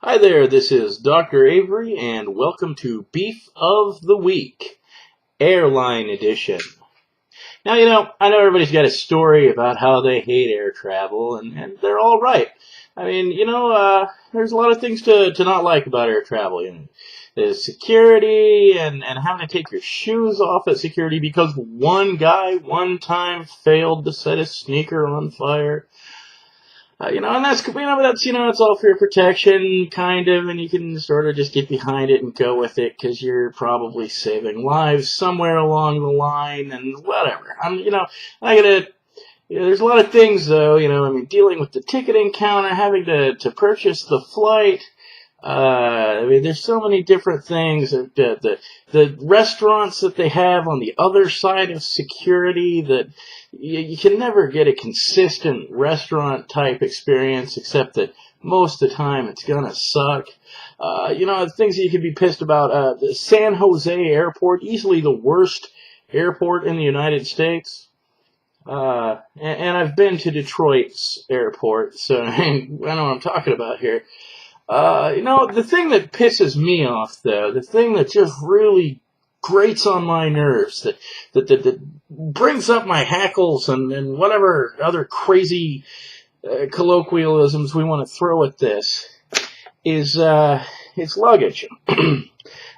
Hi there, this is Dr. Avery, and welcome to Beef of the Week, Airline Edition. Now, I know everybody's got a story about how they hate air travel, and they're all right. I mean, there's a lot of things to not like about air travel. There's security and having to take your shoes off at security because one guy one time failed to set his sneaker on fire. And it's all for your protection, kind of, and you can sort of just get behind it and go with it because you're probably saving lives somewhere along the line and whatever. There's a lot of things though, dealing with the ticketing counter, having to purchase the flight. There's so many different things. The restaurants that they have on the other side of security that you can never get a consistent restaurant type experience, except that most of the time it's gonna suck. Things that you could be pissed about. The San Jose airport, easily the worst airport in the United States. And I've been to Detroit's airport, so I know what I'm talking about here. The thing that pisses me off, though, the thing that just really grates on my nerves, that brings up my hackles and whatever other crazy colloquialisms we want to throw at this, is it's luggage. Now,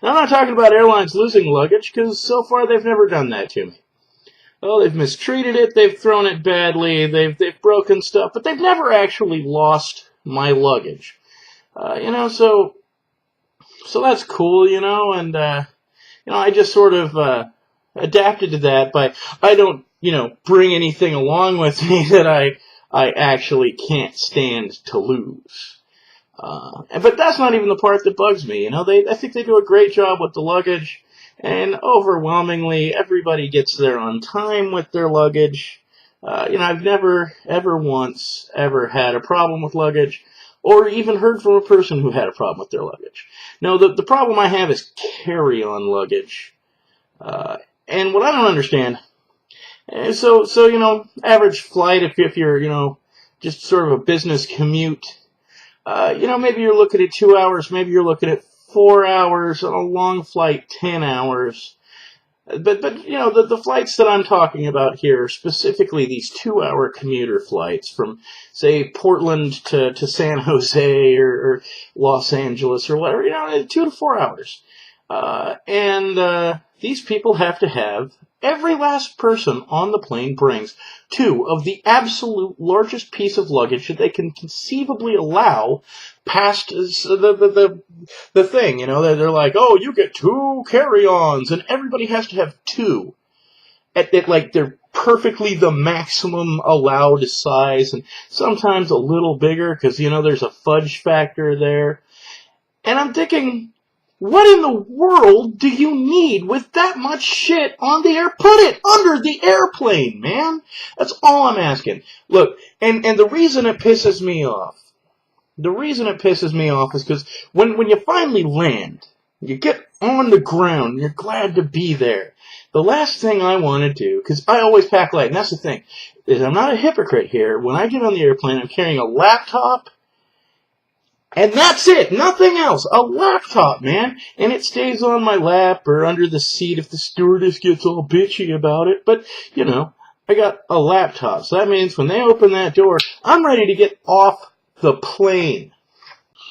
I'm not talking about airlines losing luggage, because so far they've never done that to me. Oh, they've mistreated it, they've thrown it badly, they've broken stuff, but they've never actually lost my luggage. So that's cool, and, I just sort of, adapted to that by, I don't, bring anything along with me that I actually can't stand to lose. But that's not even the part that bugs me, I think they do a great job with the luggage, and overwhelmingly, everybody gets there on time with their luggage. I've never, ever once, ever had a problem with luggage, or even heard from a person who had a problem with their luggage. No, the problem I have is carry-on luggage. And what I don't understand, average flight, if you're, just sort of a business commute, maybe you're looking at 2 hours, maybe you're looking at 4 hours, on a long flight, 10 hours. But the flights that I'm talking about here, specifically these 2-hour commuter flights from, say, Portland to San Jose or Los Angeles or whatever, 2 to 4 hours. These people have to have, every last person on the plane brings 2 of the absolute largest piece of luggage that they can conceivably allow past the thing, they're like, oh, you get 2 carry-ons, and everybody has to have 2. Like, they're perfectly the maximum allowed size, and sometimes a little bigger, because, there's a fudge factor there. And I'm thinking, what in the world do you need with that much shit on the air? Put it under the airplane, man! That's all I'm asking. Look, and the reason it pisses me off, is because when you finally land, you get on the ground, and you're glad to be there. The last thing I want to do, because I always pack light, and that's the thing, is I'm not a hypocrite here. When I get on the airplane, I'm carrying a laptop, and that's it, nothing else. A laptop, man. And it stays on my lap or under the seat if the stewardess gets all bitchy about it. But, I got a laptop. So that means when they open that door, I'm ready to get off the plane.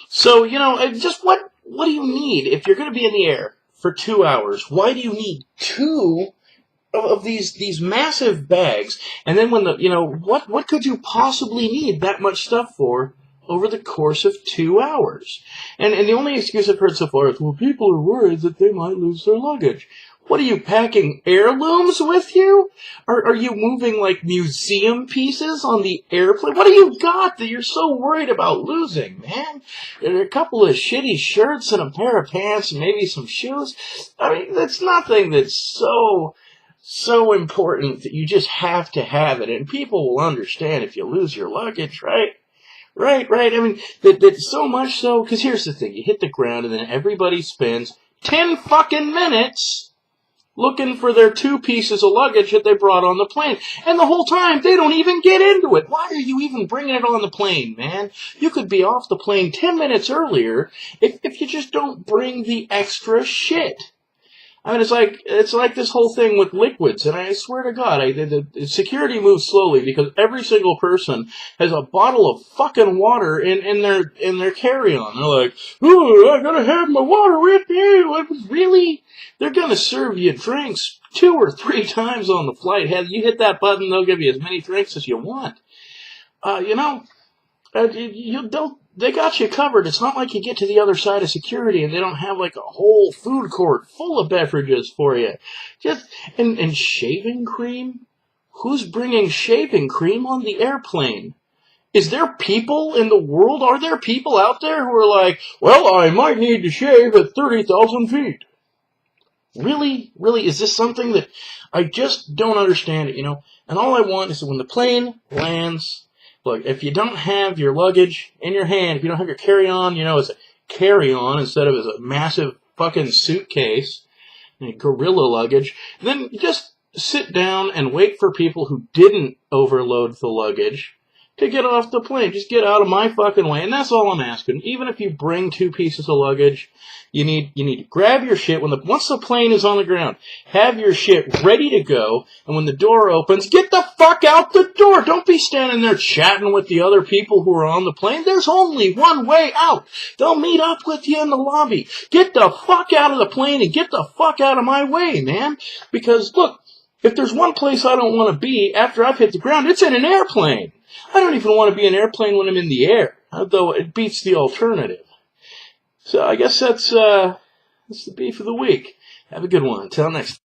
So, just what do you need if you're going to be in the air for 2 hours? Why do you need 2 of these massive bags? And then when what could you possibly need that much stuff for over the course of 2 hours? And the only excuse I've heard so far is, well, people are worried that they might lose their luggage. What are you, packing heirlooms with you? Are you moving like museum pieces on the airplane? What do you got that you're so worried about losing, man? There are a couple of shitty shirts and a pair of pants and maybe some shoes. I mean, that's nothing that's so important that you just have to have it. And people will understand if you lose your luggage, right? Right. I mean, that so much so, because here's the thing. You hit the ground and then everybody spends 10 fucking minutes looking for their 2 pieces of luggage that they brought on the plane. And the whole time, they don't even get into it. Why are you even bringing it on the plane, man? You could be off the plane 10 minutes earlier if you just don't bring the extra shit. I mean, it's like this whole thing with liquids, and I swear to God, the security moves slowly because every single person has a bottle of fucking water in their carry-on. They're like, "Oh, I gotta have my water with me." Like, really? They're gonna serve you drinks 2 or 3 times on the flight. Hell, you hit that button, they'll give you as many drinks as you want. They got you covered. It's not like you get to the other side of security and they don't have like a whole food court full of beverages for you. And shaving cream? Who's bringing shaving cream on the airplane? Is there people in the world? Are there people out there who are like, well, I might need to shave at 30,000 feet? Really? Really? Is this something that I just don't understand it, And all I want is that when the plane lands, look, if you don't have your luggage in your hand, if you don't have your carry-on, it's a carry-on instead of as a massive fucking suitcase, gorilla luggage, then just sit down and wait for people who didn't overload the luggage to get off the plane. Just get out of my fucking way, and that's all I'm asking. Even if you bring 2 pieces of luggage, you need to grab your shit once the plane is on the ground. Have your shit ready to go, and when the door opens, get the fuck out the door. Don't be standing there chatting with the other people who are on the plane. There's only one way out. They'll meet up with you in the lobby. Get the fuck out of the plane and get the fuck out of my way, man. Because look, if there's one place I don't want to be after I've hit the ground, it's in an airplane. I don't even want to be in an airplane when I'm in the air, though it beats the alternative. So I guess that's the beef of the week. Have a good one. Until next time.